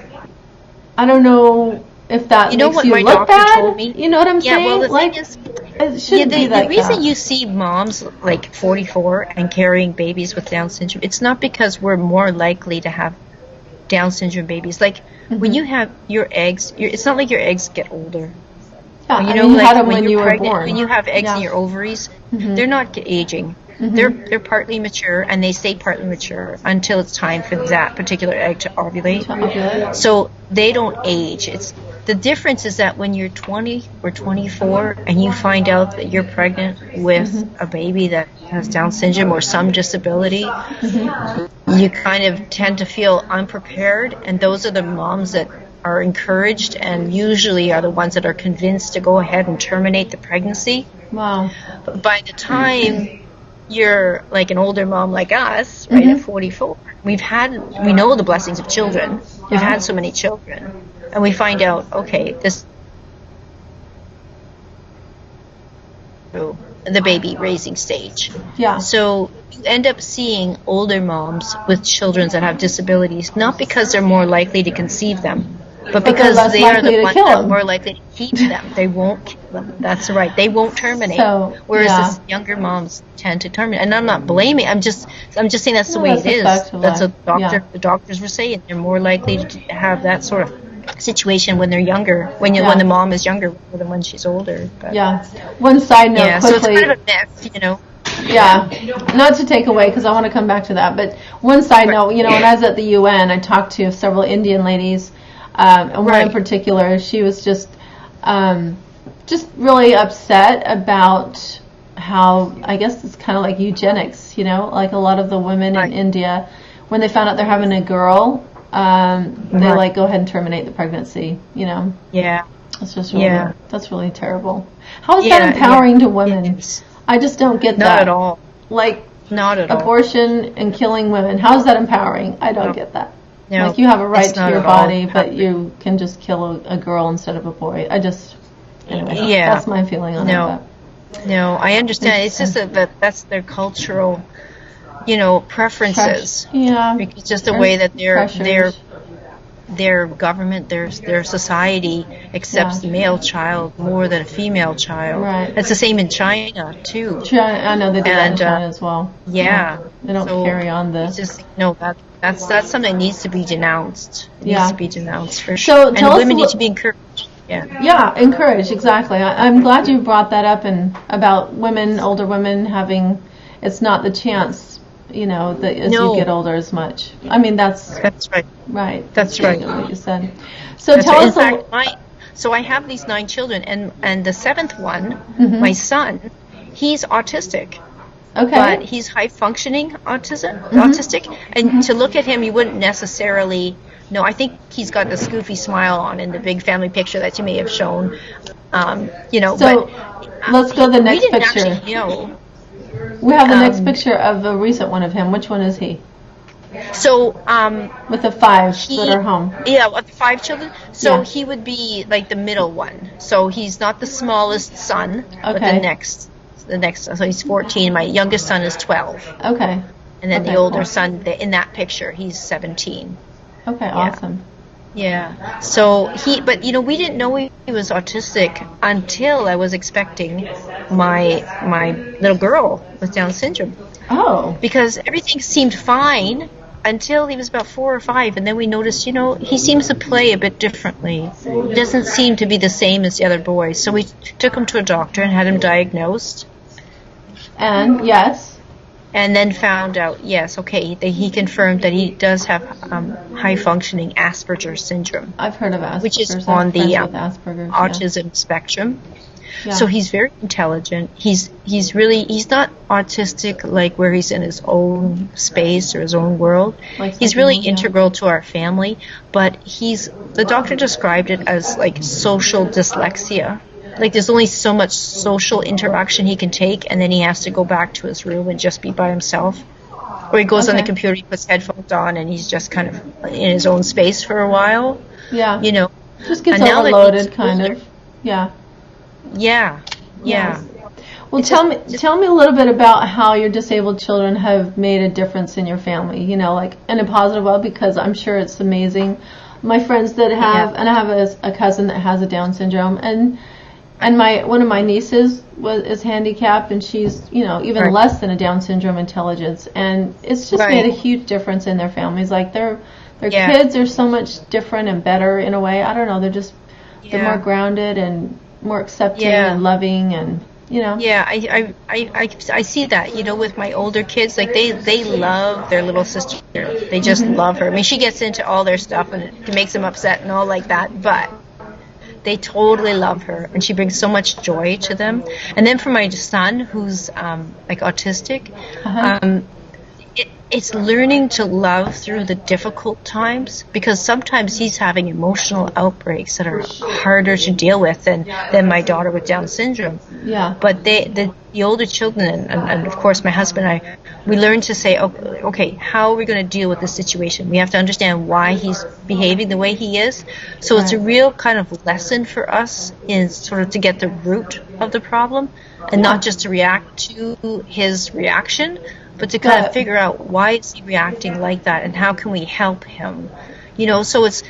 Speaker 3: I don't know if that makes you look bad.
Speaker 4: Told me?
Speaker 3: You know what I'm saying?
Speaker 4: Well, the thing is,
Speaker 3: it shouldn't be like
Speaker 4: the reason you see moms like 44 and carrying babies with Down syndrome, it's not because we're more likely to have Down syndrome babies. Like when you have your eggs, it's not like your eggs get older.
Speaker 3: Yeah, you had them when you were born.
Speaker 4: When you have eggs in your ovaries, they're not aging. They're partly mature, and they stay partly mature until it's time for that particular egg to ovulate. So they don't age. The difference is that when you're 20 or 24 and you find out that you're pregnant with a baby that has Down syndrome or some disability, you kind of tend to feel unprepared, and those are the moms that are encouraged and usually are the ones that are convinced to go ahead and terminate the pregnancy.
Speaker 3: Wow.
Speaker 4: But by the time you're like an older mom like us, right, at 44, we know the blessings of children. We've had so many children. And we find out, okay, the baby raising stage.
Speaker 3: Yeah.
Speaker 4: So you end up seeing older moms with children that have disabilities, not because they're more likely to conceive them, but because they are the ones that are more likely to keep them. They won't kill them. That's right. They won't terminate. Whereas the younger moms tend to terminate. And I'm not blaming. I'm just saying that's the way it is. That's what the doctors were saying. They're more likely to have that sort of situation when they're younger, when the mom is younger than when she's older. But,
Speaker 3: one side note quickly.
Speaker 4: So it's kind of a mess,
Speaker 3: Yeah, not to take away because I want to come back to that. But one side note, when I was at the UN, I talked to several Indian ladies, and one in particular, she was just really upset about how, I guess it's kind of like eugenics, like a lot of the women in India, when they found out they're having a girl, they go ahead and terminate the pregnancy,
Speaker 4: Yeah.
Speaker 3: It's just really, that's really terrible. How is that empowering to women? I just don't get that.
Speaker 4: Not at all.
Speaker 3: Not at all. Abortion and killing women. How is that empowering? I don't get that. No, you have a right to your body, but you can just kill a girl instead of a boy. Anyway, that's my feeling on it.
Speaker 4: No, I understand. It's just that that's their cultural, preferences.
Speaker 3: Yeah.
Speaker 4: It's just the way that their government, their society accepts the male child more than a female child.
Speaker 3: Right.
Speaker 4: It's the same in China too.
Speaker 3: I know they do that in China as well.
Speaker 4: Yeah.
Speaker 3: They don't carry on the.
Speaker 4: It's just that's something that needs to be denounced. Needs to be denounced for
Speaker 3: sure.
Speaker 4: And women need to be encouraged.
Speaker 3: Yeah, encouraged, exactly. I'm glad you brought that up and about older women having, it's not the chance, as you get older as much. I mean, that's
Speaker 4: right.
Speaker 3: Right.
Speaker 4: That's right.
Speaker 3: What you said. So tell us.
Speaker 4: So I have these 9 children, and the 7th one, my son, he's autistic.
Speaker 3: Okay.
Speaker 4: But he's high-functioning autistic. And to look at him, you wouldn't necessarily know. I think he's got the goofy smile on in the big family picture that you may have shown.
Speaker 3: So let's go to the next picture.
Speaker 4: We didn't actually know.
Speaker 3: We have the next picture of a recent one of him. Which one is he?
Speaker 4: So,
Speaker 3: with the 5 that are home.
Speaker 4: Yeah, with the 5 children. So he would be like the middle one. So he's not the smallest son, but the next. So he's 14. My youngest son is 12.
Speaker 3: Okay.
Speaker 4: And then the older son, in that picture, he's 17.
Speaker 3: Okay, awesome.
Speaker 4: Yeah. So but we didn't know he was autistic until I was expecting my little girl with Down syndrome.
Speaker 3: Oh.
Speaker 4: Because everything seemed fine until he was about 4 or 5, and then we noticed, he seems to play a bit differently. He doesn't seem to be the same as the other boys. So we took him to a doctor and had him diagnosed.
Speaker 3: And
Speaker 4: and then found out, he confirmed that he does have high-functioning Asperger's syndrome.
Speaker 3: I've heard of Asperger's.
Speaker 4: Which is on the autism spectrum. Yeah. So he's very intelligent. He's not autistic like where he's in his own space or his own world. He's really integral to our family, but the doctor described it as like social dyslexia. like there's only so much social interaction he can take, and then he has to go back to his room and just be by himself. Or he goes on the computer, he puts headphones on, and he's just kind of in his own space for a while.
Speaker 3: Yeah.
Speaker 4: You know.
Speaker 3: Just gets overloaded, kind of. Yeah.
Speaker 4: Yeah.
Speaker 3: Yeah. Well, tell me a little bit about how your disabled children have made a difference in your family, you know, like in a positive way, because I'm sure it's amazing. My friends that have, and I have a cousin that has a Down syndrome, and one of my nieces is handicapped, and she's, you know, even less than a Down syndrome intelligence, and it's just made a huge difference in their families. Like their kids are so much different and better in a way. I don't know, they're more grounded and more accepting and loving, and you know.
Speaker 4: Yeah, I see that, you know, with my older kids, like they love their little sister. They just love her. I mean, she gets into all their stuff and it makes them upset and all like that, but they totally love her, and she brings so much joy to them. And then for my son, who's like autistic, it's learning to love through the difficult times, because sometimes he's having emotional outbreaks that are harder to deal with than my daughter with Down syndrome.
Speaker 3: Yeah.
Speaker 4: But the older children, and of course my husband and I, we learn to say, okay, how are we going to deal with this situation? We have to understand why he's behaving the way he is. So it's a real kind of lesson for us, in sort of to get the root of the problem, and not just to react to his reaction, but to kind of figure out why is he reacting like that, and how can we help him, you know. So it's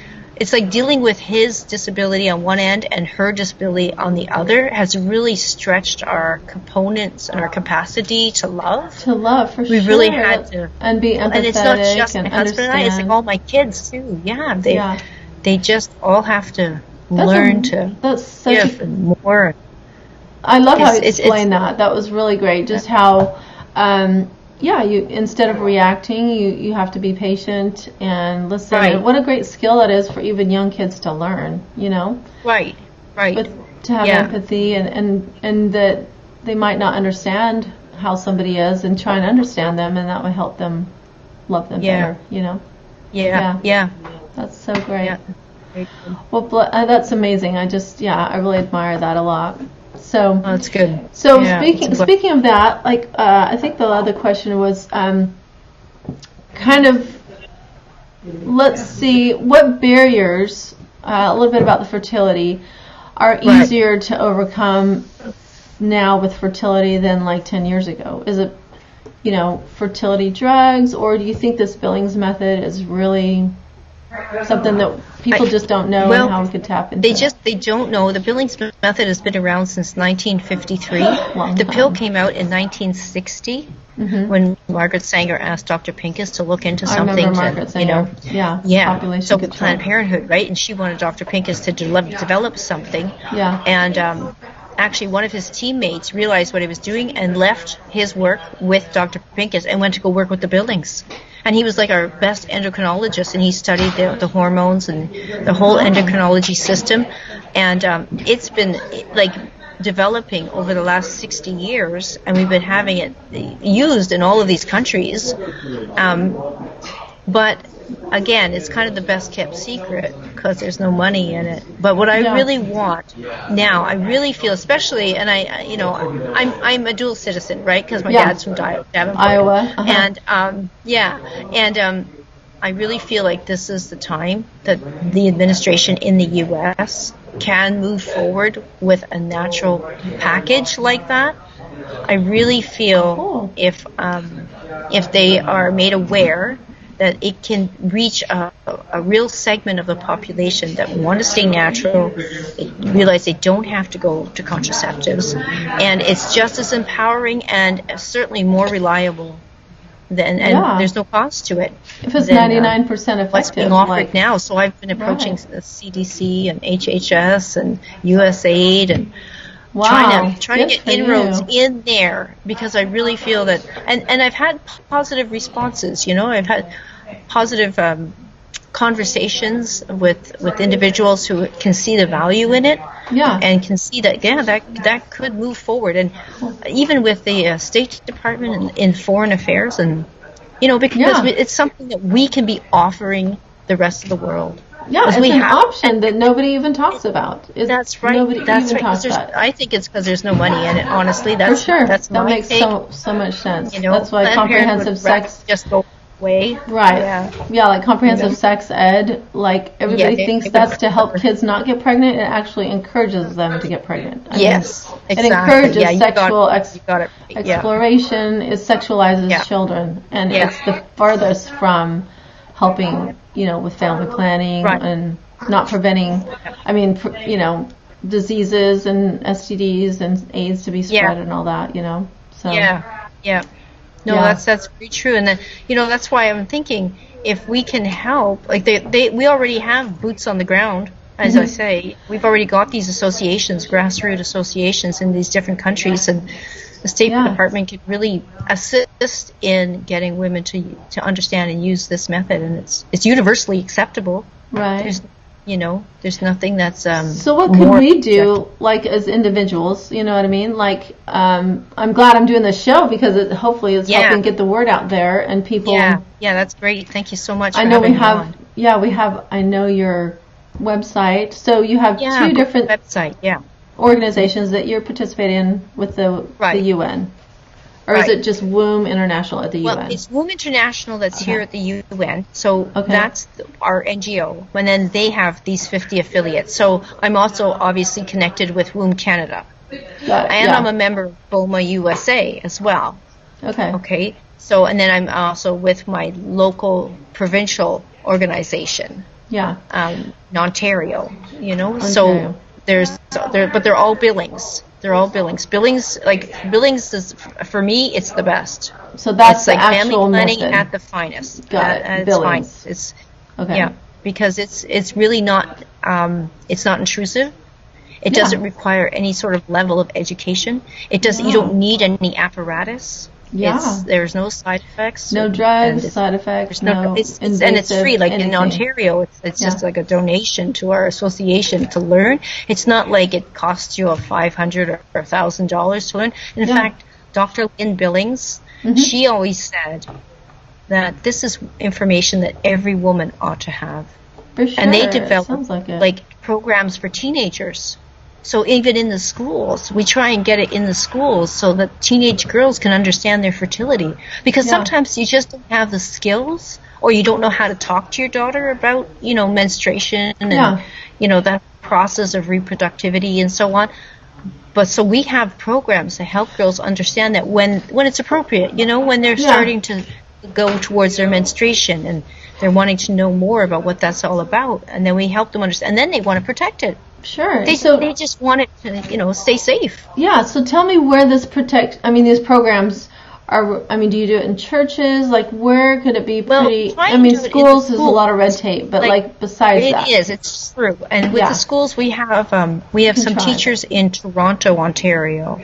Speaker 4: like dealing with his disability on one end and her disability on the other has really stretched our components and our capacity to love.
Speaker 3: To love, for sure.
Speaker 4: We really had to.
Speaker 3: And be empathetic,
Speaker 4: and it's not just
Speaker 3: and
Speaker 4: my husband and I, it's like all my kids too. Yeah, they just all have to learn to give and more.
Speaker 3: I love how you explained that. That was really great. Just how... you instead of reacting, you have to be patient and listen. Right. What a great skill that is for even young kids to learn, you know?
Speaker 4: Right. But
Speaker 3: to have empathy and that they might not understand how somebody is, and try and understand them, and that will help them love them better, you know?
Speaker 4: Yeah.
Speaker 3: That's so great.
Speaker 4: Yeah.
Speaker 3: Well, that's amazing. I really admire that a lot. So
Speaker 4: that's good.
Speaker 3: So speaking of that, like I think the other question was kind of, let's see, what barriers, a little bit about the fertility, are easier to overcome now with fertility than like 10 years ago? Is it, you know, fertility drugs, or do you think this Billings method is really something that people just don't know and how we could tap into?
Speaker 4: They don't know. The Billings Method has been around since 1953. The pill came out in 1960 when Margaret Sanger asked Dr. Pincus to look into something.
Speaker 3: I remember Margaret Sanger.
Speaker 4: Yeah. So Planned Parenthood, right? And she wanted Dr. Pincus to develop something.
Speaker 3: Yeah.
Speaker 4: And actually, one of his teammates realized what he was doing and left his work with Dr. Pincus and went to go work with the Billings. And he was like our best endocrinologist, and he studied the hormones and the whole endocrinology system. And it's been like developing over the last 60 years, and we've been having it used in all of these countries. But again, it's kind of the best kept secret because there's no money in it. But what I really want now, I really feel, especially, and I'm a dual citizen, right? Because my dad's from Davenport,
Speaker 3: Iowa,
Speaker 4: and I really feel like this is the time that the administration in the U.S. can move forward with a natural package like that. I really feel if they are made aware that it can reach a real segment of the population that want to stay natural, realize they don't have to go to contraceptives, and it's just as empowering and certainly more reliable than, and there's no cost to it.
Speaker 3: If it's 99% effective.
Speaker 4: What's being offered now. So I've been approaching the CDC and HHS and USAID and trying to get inroads in there, because I really feel that, and I've had positive responses, you know, I've had positive conversations with individuals who can see the value in it, and can see that that could move forward, and even with the State Department in Foreign Affairs, and you know, because it's something that we can be offering the rest of the world.
Speaker 3: Yeah, it's an option that nobody even talks about.
Speaker 4: That's right.
Speaker 3: Nobody
Speaker 4: That's
Speaker 3: even
Speaker 4: right.
Speaker 3: talks about.
Speaker 4: I think it's because there's no money in it. Honestly, that's
Speaker 3: for sure.
Speaker 4: That's
Speaker 3: that
Speaker 4: my
Speaker 3: makes
Speaker 4: take.
Speaker 3: so much sense.
Speaker 4: You know,
Speaker 3: that's why
Speaker 4: Planned
Speaker 3: comprehensive
Speaker 4: Parenthood would
Speaker 3: sex
Speaker 4: just go away.
Speaker 3: Right.
Speaker 4: Yeah.
Speaker 3: Like comprehensive sex ed, like everybody thinks that's to help kids not get pregnant. It actually encourages them to get pregnant.
Speaker 4: Yes,
Speaker 3: It
Speaker 4: exactly.
Speaker 3: encourages sexual exploration. It sexualizes
Speaker 4: Yeah.
Speaker 3: children, and
Speaker 4: Yeah.
Speaker 3: it's the farthest from helping, with family planning
Speaker 4: Right.
Speaker 3: and not preventing. I mean, diseases and STDs and AIDS to be spread and all that. So
Speaker 4: Yeah. No,
Speaker 3: Yeah.
Speaker 4: that's very true, and then that's why I'm thinking if we can help, like we already have boots on the ground, as I say, we've already got these associations, grassroots associations in these different countries, and the State Department could really assist in getting women to understand and use this method, and it's universally acceptable.
Speaker 3: Right.
Speaker 4: There's nothing that's
Speaker 3: so what can we do, like as individuals? You know what I mean? Like, I'm glad I'm doing this show because hopefully it's helping get the word out there and people.
Speaker 4: Yeah, that's great. Thank you so much.
Speaker 3: I know we have. Yeah, we have. I know your website. So you have two different
Speaker 4: website. Yeah.
Speaker 3: Organizations that you're participating in with the UN. Or is it just Womb International at the UN?
Speaker 4: Well, it's Womb International that's here at the UN. So that's our NGO. And then they have these 50 affiliates. So I'm also obviously connected with Womb Canada. And I'm a member of BOMA USA as well. Okay. So, and then I'm also with my local provincial organization.
Speaker 3: Yeah.
Speaker 4: In Ontario, So but they're all Billings. They're all Billings. Billings is, for me, it's the best.
Speaker 3: So that's
Speaker 4: like
Speaker 3: family
Speaker 4: planning
Speaker 3: method.
Speaker 4: at the finest.
Speaker 3: Got it. Billings.
Speaker 4: It's because it's really not it's not intrusive. It doesn't require any sort of level of education. It does. You don't need any apparatus.
Speaker 3: Yeah.
Speaker 4: There's no side effects.
Speaker 3: No drugs, side effects. No invasive,
Speaker 4: and it's free. Like
Speaker 3: anything.
Speaker 4: in Ontario, it's just like a donation to our association to learn. It's not like it costs you $500 or $1,000 to learn. In fact, Dr. Lynn Billings, she always said that this is information that every woman ought to have.
Speaker 3: For sure.
Speaker 4: And they develop
Speaker 3: like
Speaker 4: programs for teenagers. So even in the schools, we try and get it in the schools so that teenage girls can understand their fertility. Because sometimes you just don't have the skills, or you don't know how to talk to your daughter about, menstruation and, that process of reproductivity and so on. But so we have programs to help girls understand that when it's appropriate, when they're starting to go towards their menstruation and they're wanting to know more about what that's all about. And then we help them understand. And then they want to protect it.
Speaker 3: Sure.
Speaker 4: They just want it to, stay safe.
Speaker 3: Yeah. So tell me where these programs are. Do you do it in churches? Like, where could it be pretty? Schools is a lot of red tape, but besides that.
Speaker 4: It is. It's true. And with the schools, we have some teachers in Toronto, Ontario,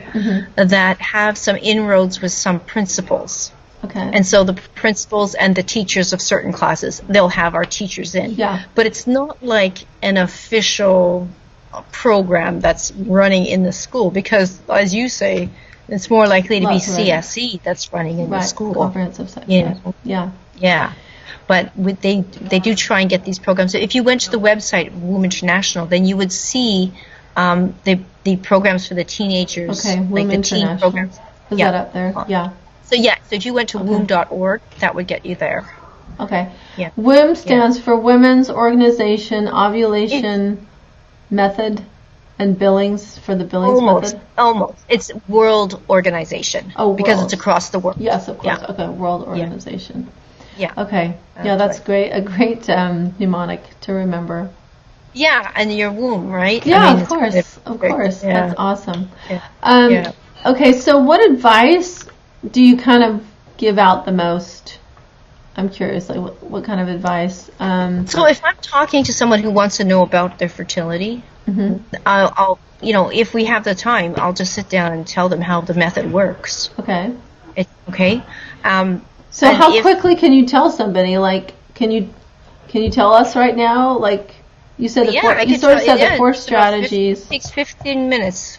Speaker 4: that have some inroads with some principals.
Speaker 3: Okay.
Speaker 4: And so the principals and the teachers of certain classes, they'll have our teachers in.
Speaker 3: Yeah.
Speaker 4: But it's not like an official program that's running in the school because, as you say, it's more likely to be CSE that's running in the school.
Speaker 3: Comprehensive sex.
Speaker 4: Yeah. But they do try and get these programs. So if you went to the website Womb International, then you would see the programs for the teenagers.
Speaker 3: Okay, Womb International.
Speaker 4: Teen programs.
Speaker 3: Is that up there? Yeah.
Speaker 4: So if you went to womb.org, that would get you there.
Speaker 3: Okay.
Speaker 4: Yeah.
Speaker 3: WOMB stands for Women's Organization Ovulation Method, and Billings for the Billings Method?
Speaker 4: Almost. It's World Organization.
Speaker 3: Oh,
Speaker 4: because
Speaker 3: world.
Speaker 4: it's across the world.
Speaker 3: Yes, of course.
Speaker 4: Yeah.
Speaker 3: Okay, World Organization.
Speaker 4: Yeah.
Speaker 3: Okay. That's great. A great mnemonic to remember.
Speaker 4: Yeah, and your womb, right?
Speaker 3: Yeah, of course. Of course.
Speaker 4: Yeah.
Speaker 3: That's awesome.
Speaker 4: Yeah.
Speaker 3: Okay, so what advice do you kind of give out the most? I'm curious, like what kind of advice?
Speaker 4: So if I'm talking to someone who wants to know about their fertility, I'll if we have the time, I'll just sit down and tell them how the method works.
Speaker 3: Okay.
Speaker 4: Okay.
Speaker 3: So how quickly can you tell somebody? Like, can you tell us right now? Like, you said the four strategies.
Speaker 4: It takes 15 minutes.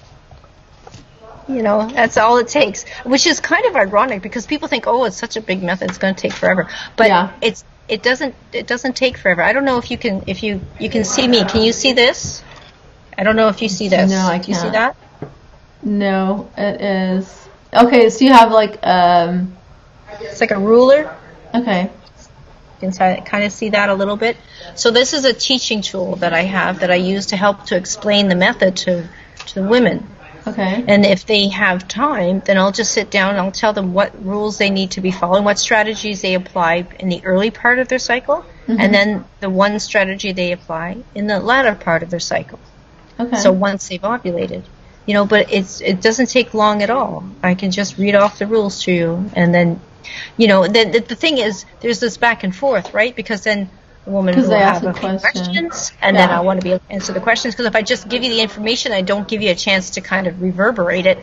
Speaker 4: That's all it takes, which is kind of ironic because people think, oh, it's such a big method, it's going to take forever. But it doesn't take forever. I don't know if you can see me. Can you see this? I don't know if you see this.
Speaker 3: No, I can't.
Speaker 4: Do you see that?
Speaker 3: No, it is. Okay, so you have like
Speaker 4: It's like a ruler.
Speaker 3: Okay.
Speaker 4: You can kind of see that a little bit. So this is a teaching tool that I have that I use to help to explain the method to the women.
Speaker 3: Okay.
Speaker 4: And if they have time, then I'll just sit down and I'll tell them what rules they need to be following, what strategies they apply in the early part of their cycle, and then the one strategy they apply in the latter part of their cycle.
Speaker 3: Okay.
Speaker 4: So once they've ovulated. But it doesn't take long at all. I can just read off the rules to you, and then, the thing is, there's this back and forth, right? Because then the woman will have a few questions, and then I want to be able to answer the questions. Because if I just give you the information, I don't give you a chance to kind of reverberate it,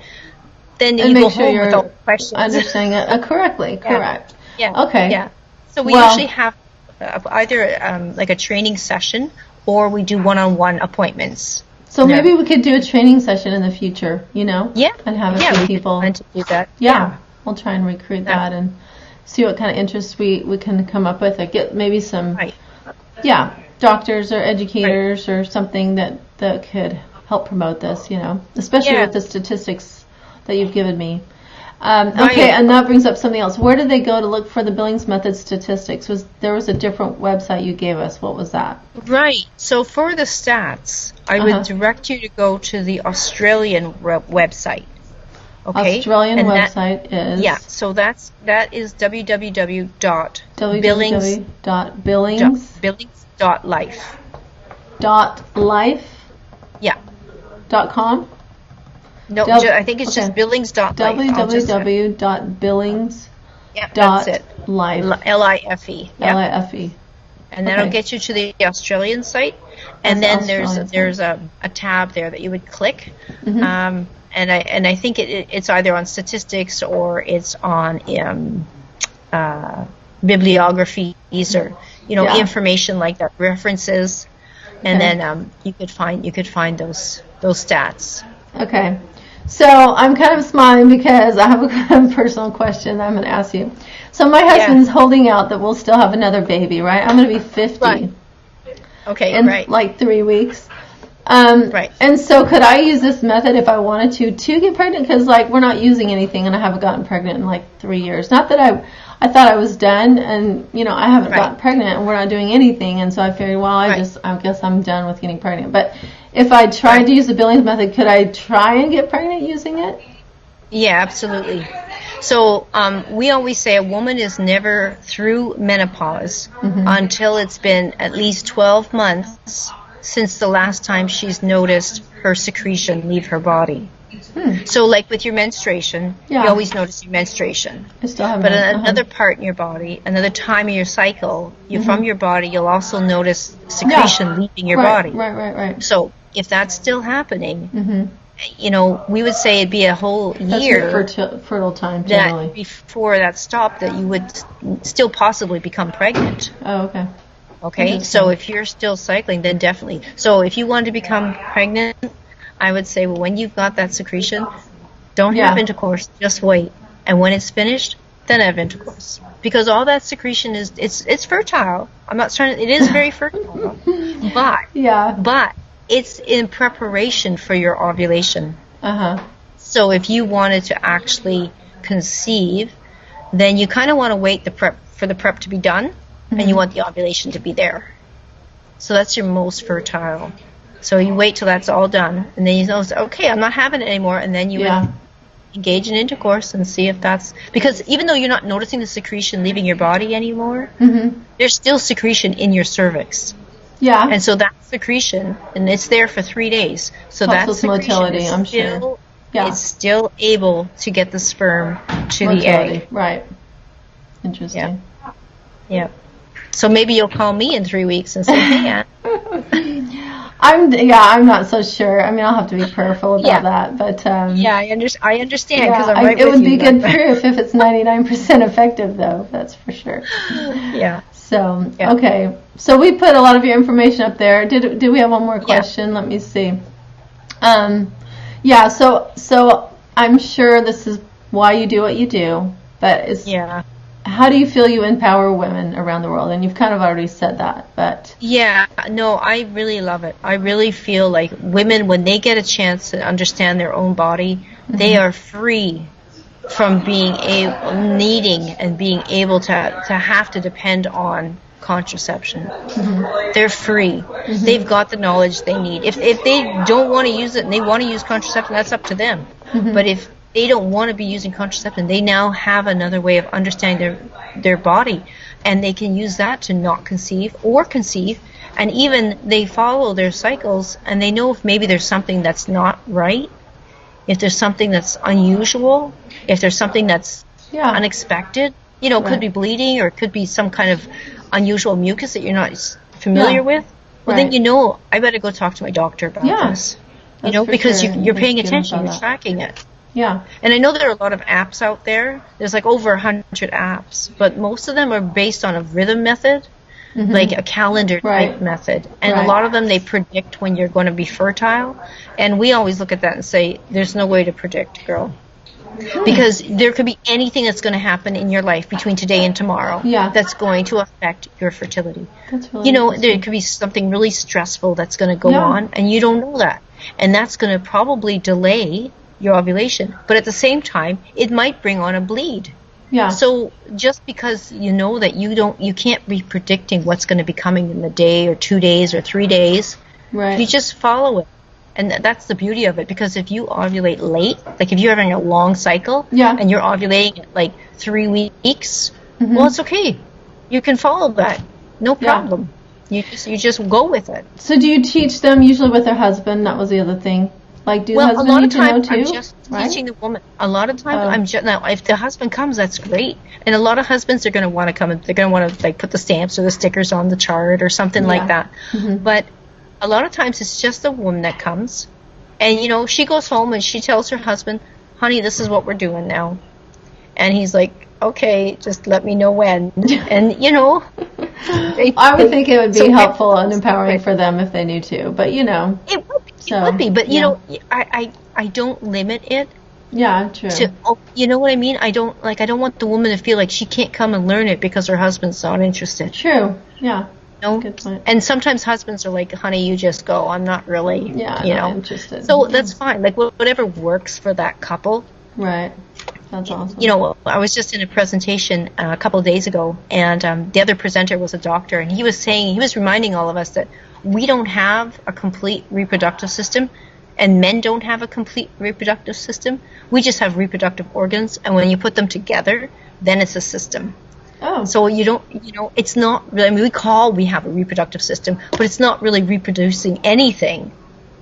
Speaker 4: then you go home with all the questions.
Speaker 3: Understanding it correctly.
Speaker 4: Yeah.
Speaker 3: Correct.
Speaker 4: Yeah.
Speaker 3: Okay.
Speaker 4: Yeah. So we usually have either like a training session, or we do one-on-one appointments.
Speaker 3: So maybe we could do a training session in the future,
Speaker 4: Yeah.
Speaker 3: and have a few people.
Speaker 4: Yeah, to do that.
Speaker 3: Yeah. We'll try and recruit that and see what kind of interest we can come up with. Or get maybe some, doctors or educators or something that could help promote this, especially with the statistics that you've given me. Okay, and that brings up something else. Where did they go to look for the Billings Method statistics? There was a different website you gave us. What was that?
Speaker 4: Right. So for the stats, I would direct you to go to the Australian website. Okay.
Speaker 3: Australian website is.
Speaker 4: Yeah. So that is
Speaker 3: www.billings.life.
Speaker 4: Billings.life. Yeah.
Speaker 3: .com.
Speaker 4: No, I think it's just billings.life.
Speaker 3: www.billings.life.
Speaker 4: Yeah, that's it. L-I-F-E. Yeah.
Speaker 3: L-I-F-E.
Speaker 4: And that'll get you to the Australian site. And then there's a tab there that you would click. And I think it's either on statistics or it's on bibliographies or information like that, references. And then you could find those stats.
Speaker 3: Okay. So I'm kind of smiling because I have a personal question I'm going to ask you. So my husband's holding out that we'll still have another baby, right? I'm going to be 50.
Speaker 4: Right. Okay,
Speaker 3: in like 3 weeks. Right. And so could I use this method if I wanted to get pregnant? Because we're not using anything and I haven't gotten pregnant in 3 years. Not that I thought I was done and, I haven't gotten pregnant and we're not doing anything. And so I figured, I guess I'm done with getting pregnant. But if I tried to use the Billings Method, could I try and get pregnant using it?
Speaker 4: Yeah, absolutely. So we always say a woman is never through menopause until it's been at least 12 months since the last time she's noticed her secretion leave her body. So like with your menstruation, you always notice your menstruation.
Speaker 3: I still have
Speaker 4: another part in your body, another time in your cycle, from your body, you'll also notice secretion leaving your body.
Speaker 3: Right.
Speaker 4: So if that's still happening, we would say it'd be a whole year.
Speaker 3: That's your fertile time, generally.
Speaker 4: That before that stopped, that you would still possibly become pregnant.
Speaker 3: Oh, okay.
Speaker 4: Okay, so if you're still cycling, then definitely. So if you wanted to become pregnant, I would say, when you've got that secretion, don't have intercourse, just wait. And when it's finished, then have intercourse. Because all that secretion it's fertile. I'm not trying to, it is very fertile. But it's in preparation for your ovulation. So if you wanted to actually conceive, then you kind of want to wait for the prep to be done, and you want the ovulation to be there. So that's your most fertile. So you wait till that's all done, and then you know, okay, I'm not having it anymore, and then you would engage in intercourse and see if that's, because even though you're not noticing the secretion leaving your body anymore, there's still secretion in your cervix. Yeah. And so that secretion, and it's there for 3 days, so that secretion motility, I'm sure. It's still able to get the sperm to the egg.
Speaker 3: Right. Interesting.
Speaker 4: Yeah. So maybe you'll call me in 3 weeks and say, hey, Ann.
Speaker 3: I'm not so sure. I mean, I'll have to be prayerful about that, but
Speaker 4: I understand because I'm right with you.
Speaker 3: It would be good proof if it's 99% effective, though. That's for sure. Yeah. So okay, so we put a lot of your information up there. Did we have one more question? Let me see. So I'm sure this is why you do what you do, but how do you feel you empower women around the world? And you've kind of already said that, but
Speaker 4: Yeah, no, I really love it. I really feel like women, when they get a chance to understand their own body, they are free from needing and being able to have to depend on contraception. They're free. They've got the knowledge they need. If they don't want to use it and they want to use contraception, that's up to them. But if they don't want to be using contraception, they now have another way of understanding their body, and they can use that to not conceive or conceive, and even they follow their cycles, and they know if maybe there's something that's not right, if there's something that's unusual, if there's something that's unexpected. You know, it could be bleeding, or it could be some kind of unusual mucus that you're not familiar with. Well, then you know, I better go talk to my doctor about this. You know, because you're paying attention, you're tracking it.
Speaker 3: Yeah.
Speaker 4: And I know there are a lot of apps out there. There's like over 100 apps, but most of them are based on a rhythm method, like a calendar type method. And a lot of them, they predict when you're going to be fertile. And we always look at that and say, there's no way to predict, girl. Because there could be anything that's going to happen in your life between today and tomorrow that's going to affect your fertility.
Speaker 3: That's really
Speaker 4: you know, there could be something really stressful that's going to go on, and you don't know that. And that's going to probably delay your ovulation. But at the same time, it might bring on a bleed.
Speaker 3: Yeah.
Speaker 4: So just because you know that you can't be predicting what's going to be coming in the day or 2 days or 3 days.
Speaker 3: Right.
Speaker 4: You just follow it. And that's the beauty of it, because if you ovulate late, like if you're having a long cycle and you're ovulating at like 3 weeks, well, it's okay. You can follow that. No problem. You just go with it.
Speaker 3: So do you teach them usually with their husband? That was the other thing. Like, do the husband need to know too?
Speaker 4: A lot of times I'm just teaching the woman. A lot of times I'm just, now if the husband comes, that's great. And a lot of husbands are going to want to come and they're going to want to like put the stamps or the stickers on the chart or something like that. But a lot of times it's just the woman that comes, and you know, she goes home and she tells her husband, honey, this is what we're doing now. And he's like, okay, just let me know when. And you know,
Speaker 3: I would think it would be helpful and empowering for them if they knew too, but you know,
Speaker 4: it would be, but you know, I don't limit it.
Speaker 3: Yeah, true.
Speaker 4: You know what I mean? I don't want the woman to feel like she can't come and learn it because her husband's not interested.
Speaker 3: True. Yeah.
Speaker 4: No?
Speaker 3: Good point.
Speaker 4: And sometimes husbands are like, honey, you just go. I'm not really,
Speaker 3: not interested.
Speaker 4: So that's fine. Like, whatever works for that couple.
Speaker 3: Right. That's awesome.
Speaker 4: You know, I was just in a presentation a couple of days ago, and the other presenter was a doctor, and he was reminding all of us that we don't have a complete reproductive system, and men don't have a complete reproductive system. We just have reproductive organs, and when you put them together, then it's a system.
Speaker 3: Oh.
Speaker 4: So it's not really, I mean, we have a reproductive system, but it's not really reproducing anything.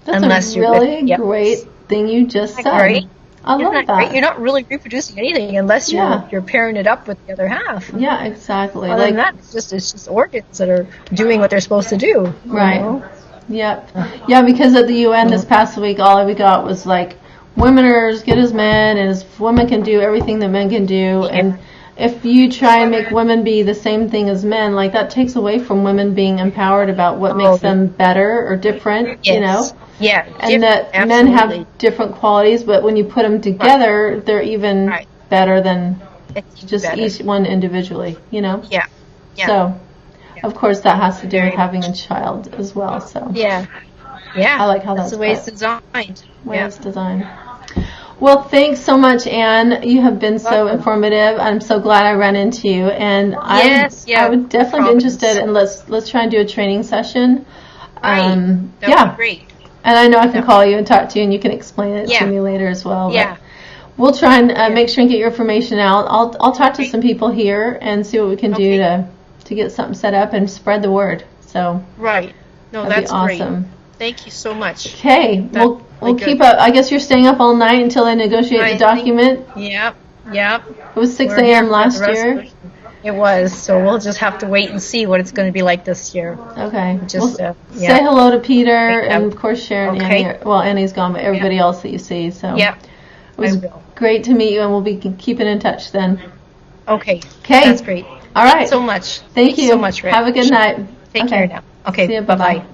Speaker 3: That's a really great thing you just said.
Speaker 4: Great?
Speaker 3: I love that.
Speaker 4: Great? You're not really reproducing anything unless you're pairing it up with the other half.
Speaker 3: Yeah, exactly.
Speaker 4: Other than that, it's just organs that are doing what they're supposed to do.
Speaker 3: Right.
Speaker 4: You know?
Speaker 3: Yep. Yeah, because at the UN this past week, all we got was like, women are as good as men, and as women can do everything that men can do, and if you try and make women be the same thing as men, like that takes away from women being empowered about what makes them better or different, you know?
Speaker 4: Yeah.
Speaker 3: And that men have different qualities, but when you put them together, they're even better than just each one individually, you know?
Speaker 4: Yeah.
Speaker 3: So, of course, that has to do with having a child as well, so.
Speaker 4: Yeah.
Speaker 3: I like how that's
Speaker 4: the way it's designed.
Speaker 3: It's designed. Well, thanks so much, Anne. You have been so informative. I'm so glad I ran into you, and I would definitely be interested. And let's try and do a training session.
Speaker 4: That would be great.
Speaker 3: And I know I can call you and talk to you, and you can explain it to me later as well.
Speaker 4: Yeah.
Speaker 3: We'll try and make sure and get your information out. I'll talk to some people here and see what we can do to get something set up and spread the word. So that's awesome.
Speaker 4: Great. Thank you so much.
Speaker 3: Okay, we'll keep up. I guess you're staying up all night until they negotiate the document.
Speaker 4: Yep.
Speaker 3: It was 6 a.m. last year.
Speaker 4: It was, so we'll just have to wait and see what it's going to be like this year.
Speaker 3: Okay. Just say hello to Peter and of course Sharon.
Speaker 4: Okay.
Speaker 3: Annie. Well, Annie's gone, but everybody else that you see. So
Speaker 4: it
Speaker 3: was great to meet you, and we'll be keeping in touch then.
Speaker 4: Okay. That's great.
Speaker 3: All right.
Speaker 4: Thanks so much.
Speaker 3: Thank you
Speaker 4: so much, Rick.
Speaker 3: Have a good night.
Speaker 4: Take care now. Okay.
Speaker 3: See you.
Speaker 4: Bye-bye.